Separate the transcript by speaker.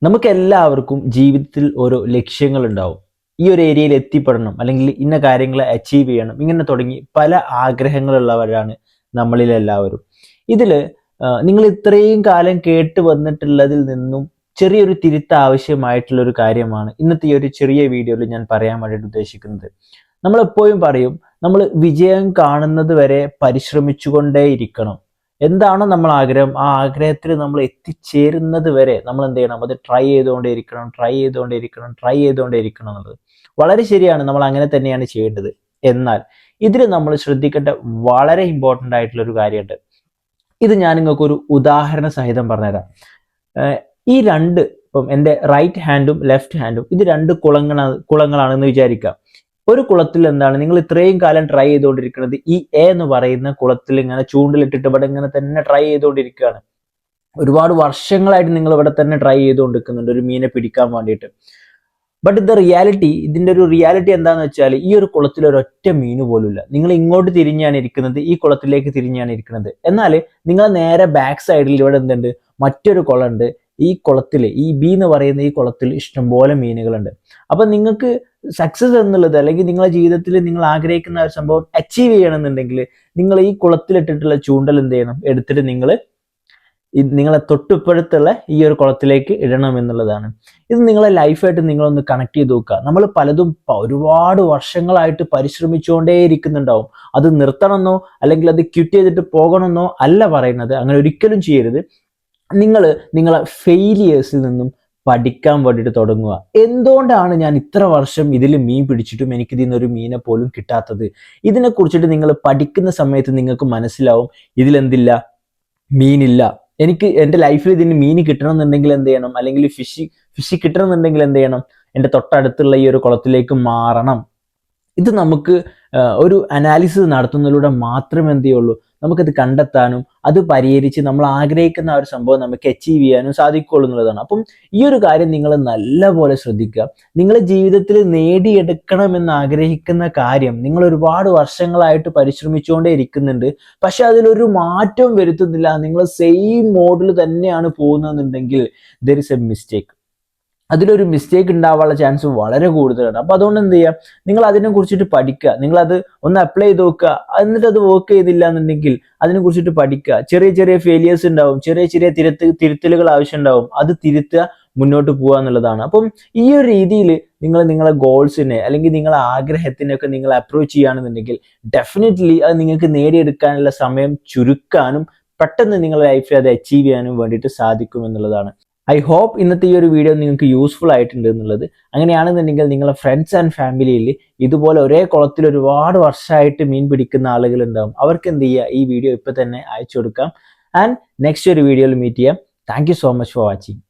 Speaker 1: നമുക്ക് എല്ലാവർക്കും ജീവിതത്തിൽ ഓരോ ലക്ഷ്യങ്ങൾ ഉണ്ടാവും. ഈ ഒരു ഏരിയയിൽ എത്തിപ്പെടണം, അല്ലെങ്കിൽ ഇന്ന കാര്യങ്ങൾ അച്ചീവ് ചെയ്യണം, ഇങ്ങനെ തുടങ്ങി പല ആഗ്രഹങ്ങളുള്ളവരാണ് നമ്മളിൽ എല്ലാവരും. ഇതില് നിങ്ങൾ ഇത്രയും കാലം കേട്ട് വന്നിട്ടുള്ളതിൽ നിന്നും ചെറിയൊരു തിരുത്ത് ആവശ്യമായിട്ടുള്ള ഒരു കാര്യമാണ് ഇന്നത്തെ ഈ ഒരു ചെറിയ വീഡിയോയിൽ ഞാൻ പറയാൻ വേണ്ടിയിട്ട് ഉദ്ദേശിക്കുന്നത്. നമ്മൾ എപ്പോഴും പറയും, നമ്മൾ വിജയം കാണുന്നത് വരെ പരിശ്രമിച്ചുകൊണ്ടേയിരിക്കണം. എന്താണോ നമ്മൾ ആഗ്രഹം, ആ ആഗ്രഹത്തിൽ നമ്മൾ എത്തിച്ചേരുന്നത് വരെ നമ്മൾ എന്ത് ചെയ്യണം? അത് ട്രൈ ചെയ്തുകൊണ്ടേയിരിക്കണം എന്നുള്ളത് വളരെ ശരിയാണ്. നമ്മൾ അങ്ങനെ തന്നെയാണ് ചെയ്യേണ്ടത്. എന്നാൽ ഇതിൽ നമ്മൾ ശ്രദ്ധിക്കേണ്ട വളരെ ഇമ്പോർട്ടൻ്റ് ആയിട്ടുള്ള ഒരു കാര്യമുണ്ട്. ഇത് ഞാൻ നിങ്ങൾക്ക് ഒരു ഉദാഹരണ സഹിതം പറഞ്ഞുതരാം. ഈ രണ്ട്, ഇപ്പം എൻ്റെ റൈറ്റ് ഹാൻഡും ലെഫ്റ്റ് ഹാൻഡും ഇത് രണ്ട് കുളങ്ങളാണെന്ന് വിചാരിക്കാം. ഒരു കുളത്തിൽ എന്താണ് നിങ്ങൾ ഇത്രയും കാലം ട്രൈ ചെയ്തുകൊണ്ടിരിക്കുന്നത്? ഈ എ എന്ന് പറയുന്ന കുളത്തിൽ ഇങ്ങനെ ചൂണ്ടിലിട്ടിട്ട് ഇവിടെ ഇങ്ങനെ തന്നെ ട്രൈ ചെയ്തുകൊണ്ടിരിക്കുകയാണ്. ഒരുപാട് വർഷങ്ങളായിട്ട് നിങ്ങൾ ഇവിടെ തന്നെ ട്രൈ ചെയ്തുകൊണ്ടിരിക്കുന്നുണ്ട് ഒരു മീനെ പിടിക്കാൻ വേണ്ടിയിട്ട്. ബട്ട് ഇതിന്റെ ഒരു റിയാലിറ്റി എന്താന്ന് വെച്ചാൽ, ഈ ഒരു കുളത്തിൽ ഒരൊറ്റ മീന് പോലും ഇല്ല. നിങ്ങൾ ഇങ്ങോട്ട് തിരിഞ്ഞാണ് ഇരിക്കുന്നത്, ഈ കുളത്തിലേക്ക് തിരിഞ്ഞാണ് ഇരിക്കുന്നത്. എന്നാൽ നിങ്ങൾ നേരെ ബാക്ക് സൈഡിൽ ഇവിടെ എന്തുണ്ട്? മറ്റൊരു കുളമുണ്ട്. ഈ കുളത്തിൽ, ഈ ബി എന്ന് പറയുന്ന ഈ കുളത്തിൽ ഇഷ്ടംപോലെ മീനുകളുണ്ട്. അപ്പൊ നിങ്ങൾക്ക് സക്സസ് എന്നുള്ളത്, അല്ലെങ്കിൽ നിങ്ങളുടെ ജീവിതത്തിൽ നിങ്ങൾ ആഗ്രഹിക്കുന്ന ഒരു സംഭവം അച്ചീവ് ചെയ്യണമെന്നുണ്ടെങ്കിൽ നിങ്ങൾ ഈ കുളത്തിലിട്ടിട്ടുള്ള ചൂണ്ടൽ എന്ത് ചെയ്യണം? എടുത്തിട്ട് നിങ്ങളെ തൊട്ടിപ്പുറത്തുള്ള ഈ ഒരു കുളത്തിലേക്ക് ഇടണം എന്നുള്ളതാണ്. ഇത് നിങ്ങളെ ലൈഫായിട്ട് നിങ്ങളൊന്ന് കണക്ട് ചെയ്ത് നോക്കുക. നമ്മൾ പലതും ഒരുപാട് വർഷങ്ങളായിട്ട് പരിശ്രമിച്ചുകൊണ്ടേ ഇരിക്കുന്നുണ്ടാവും. അത് നിർത്തണമെന്നോ അല്ലെങ്കിൽ അത് ക്വിറ്റ് ചെയ്തിട്ട് പോകണമെന്നോ അല്ല പറയുന്നത്. അങ്ങനെ ഒരിക്കലും ചെയ്യരുത്. നിങ്ങളെ ഫെയിലിയേഴ്സിൽ നിന്നും പഠിക്കാൻ വേണ്ടിയിട്ട് തുടങ്ങുക. എന്തുകൊണ്ടാണ് ഞാൻ ഇത്ര വർഷം ഇതിൽ മീൻ പിടിച്ചിട്ടും എനിക്ക് ഇതിൽ നിന്നൊരു മീനെ പോലും കിട്ടാത്തത്? ഇതിനെ കുറിച്ചിട്ട് നിങ്ങൾ പഠിക്കുന്ന സമയത്ത് നിങ്ങൾക്ക് മനസ്സിലാവും, ഇതിലെന്തില്ല? മീനില്ല. എനിക്ക് എൻ്റെ ലൈഫിൽ ഇതിന് മീൻ കിട്ടണം എന്നുണ്ടെങ്കിൽ എന്ത് ചെയ്യണം? അല്ലെങ്കിൽ ഫിഷ് കിട്ടണം എന്നുണ്ടെങ്കിൽ എന്ത് ചെയ്യണം? എൻ്റെ തൊട്ടടുത്തുള്ള ഈ ഒരു കുളത്തിലേക്ക് മാറണം. ഇത് നമുക്ക് ഒരു അനാലിസിസ് നടത്തുന്നതിലൂടെ മാത്രമേ എന്ത് ചെയ്യുള്ളൂ, നമുക്കത് കണ്ടെത്താനും അത് പരിഹരിച്ച് നമ്മൾ ആഗ്രഹിക്കുന്ന ആ ഒരു സംഭവം നമുക്ക് അച്ചീവ് ചെയ്യാനും സാധിക്കുള്ളൂ എന്നുള്ളതാണ്. അപ്പം ഈ ഒരു കാര്യം നിങ്ങൾ നല്ലപോലെ ശ്രദ്ധിക്കുക. നിങ്ങളുടെ ജീവിതത്തിൽ നേടിയെടുക്കണമെന്ന് ആഗ്രഹിക്കുന്ന കാര്യം നിങ്ങൾ ഒരുപാട് വർഷങ്ങളായിട്ട് പരിശ്രമിച്ചുകൊണ്ടേ ഇരിക്കുന്നുണ്ട്, പക്ഷെ അതിലൊരു മാറ്റം വരുത്തുന്നില്ല, നിങ്ങൾ സെയിം മോഡിൽ തന്നെയാണ് പോകുന്നതെന്നുണ്ടെങ്കിൽ ദർ ഇസ് എ മിസ്റ്റേക്ക്. അതിലൊരു മിസ്റ്റേക്ക് ഉണ്ടാവാനുള്ള ചാൻസ് വളരെ കൂടുതലാണ്. അപ്പൊ അതുകൊണ്ട് എന്ത് ചെയ്യാം? നിങ്ങൾ അതിനെ കുറിച്ചിട്ട് പഠിക്കുക, നിങ്ങളത് ഒന്ന് അപ്ലൈ ചെയ്ത് നോക്കുക. എന്നിട്ട് അത് വർക്ക് ചെയ്തില്ല എന്നുണ്ടെങ്കിൽ അതിനെ കുറിച്ചിട്ട് പഠിക്കുക. ചെറിയ ചെറിയ ഫെയിലിയേഴ്സ് ഉണ്ടാവും, ചെറിയ ചെറിയ തിരുത്തലുകൾ ആവശ്യം ഉണ്ടാവും. അത് തിരുത്തുക, മുന്നോട്ട് പോവുക എന്നുള്ളതാണ്. അപ്പം ഈ ഒരു രീതിയിൽ നിങ്ങളെ ഗോൾസിനെ അല്ലെങ്കിൽ നിങ്ങളെ ആഗ്രഹത്തിനൊക്കെ നിങ്ങൾ അപ്രോച്ച് ചെയ്യുകയാണെന്നുണ്ടെങ്കിൽ ഡെഫിനറ്റ്ലി അത് നിങ്ങൾക്ക് നേടിയെടുക്കാനുള്ള സമയം ചുരുക്കാനും പെട്ടെന്ന് നിങ്ങളുടെ ലൈഫിൽ അത് അച്ചീവ് ചെയ്യാനും വേണ്ടിയിട്ട് സാധിക്കും എന്നുള്ളതാണ്. ഐ ഹോപ്പ് ഇന്നത്തെ ഈ ഒരു വീഡിയോ നിങ്ങൾക്ക് യൂസ്ഫുൾ ആയിട്ടുണ്ട് എന്നുള്ളത്. അങ്ങനെയാണെന്നുണ്ടെങ്കിൽ നിങ്ങളെ ഫ്രണ്ട്സ് ആൻഡ് ഫാമിലിയിൽ ഇതുപോലെ ഒരേ കുളത്തിൽ ഒരുപാട് വർഷമായിട്ട് മീൻ പിടിക്കുന്ന ആളുകൾ ഉണ്ടാവും. അവർക്ക് എന്ത് ചെയ്യുക? ഈ വീഡിയോ ഇപ്പം തന്നെ അയച്ചു കൊടുക്കാം. ആൻഡ് നെക്സ്റ്റ് ഒരു വീഡിയോയിൽ മീറ്റ് ചെയ്യാം. Thank you so much for watching.